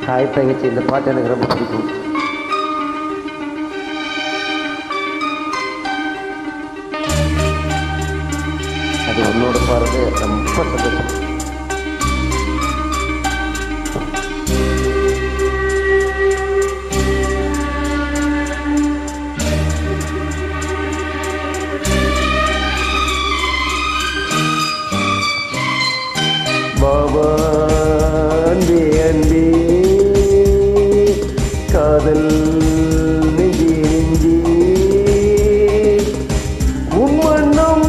Hi தங்கச்சி, இந்த பாட்டு எனக்கு ரொம்ப பிடிக்கும். அது உன்னோட பாடுறது ரொம்ப சந்தோஷம். பாபா அன்பே அன்பே காதல் நெஞ்சே நெஞ்சே உன் வண்ணம்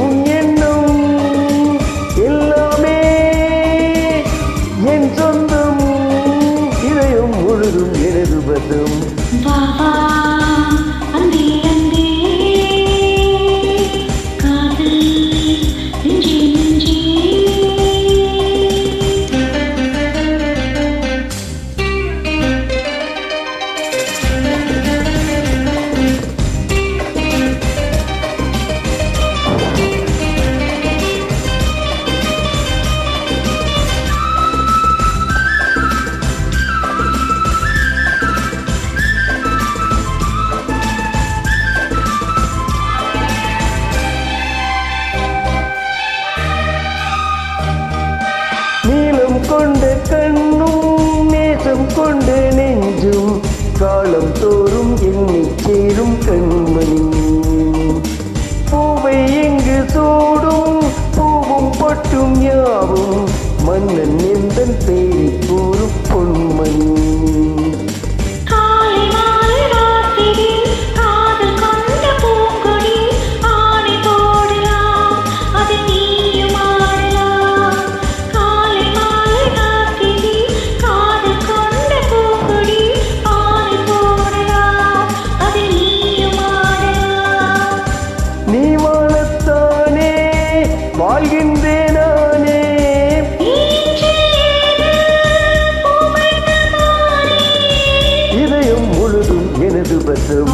உன் எண்ணம் எல்லாமே என் சொந்தம், இதயம் முழுதும் எனது பதம். பாபா அன்பே அன்பே காதல் நெஞ்சே நெஞ்சே நீளம் கொண்ட கண்ணும் நேசம் கொண்ட நெஞ்சும் காலம் தோறும் எண்ணிச் சேரும் கண்மணி. பூவை எங்கு சூடும் பூவும் பட்டும் யாவும் மன்னன் எந்தன் பேரை கூறும் பொன்மணி. காலை மாலை ராத்திரி காதல் கொண்ட பூங்கொடி ஆடை போடலாம் அதில் நீயும் ஆடலாம். காலை மாலை ராத்திரி காதல் கொண்ட பூங்கொடி ஆடை போடலாம் அதில் நீயும் ஆடலாம். நீ வாழத்தானே வாழ்கின்றேன் நானே, இதயம் முழுதும் எனது பதம்.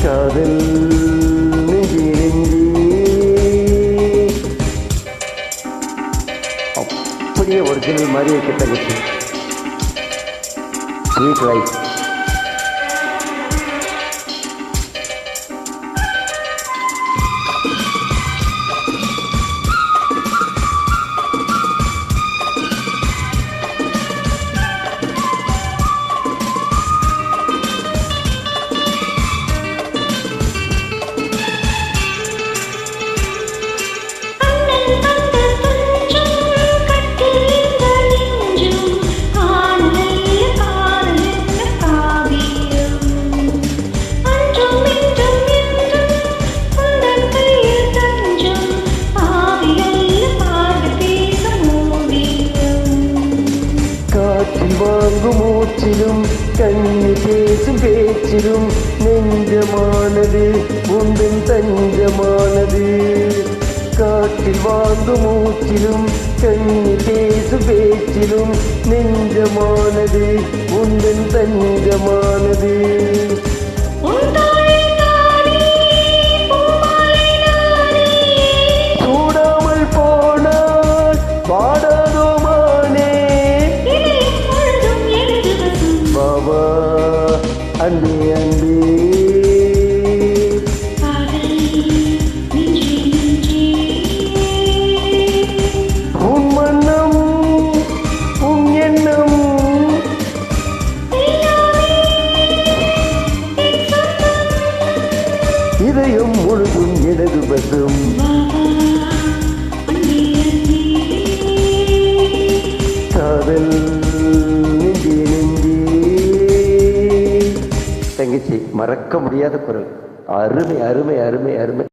காதல் நெஞ்சே நெஞ்சே அப்படியே ஒரிஜினல் மாதிரி இருக்க தங்கச்சி. Sweet life. வாங்கும் மூச்சிலும் கண்ணி பேசும் பேச்சிலும் நெஞ்சமானது உந்தன் தஞ்சமானது. காற்றில் வாங்கும் மூச்சிலும் கண்ணி பேசும் பேச்சிலும் நெஞ்சமானது உந்தன் தஞ்சமானது. சூடாமல் போனால் பாடாதோ மானே. பாபா அன்பே அன்பே உன் மன்னம் உன் எண்ணம் இதயம் முழுதும் எனது பதம். காதல் நெஞ்சே நெஞ்சே. தங்கச்சி, மறக்க முடியாத குரல். அருமை அருமை அருமை அருமை.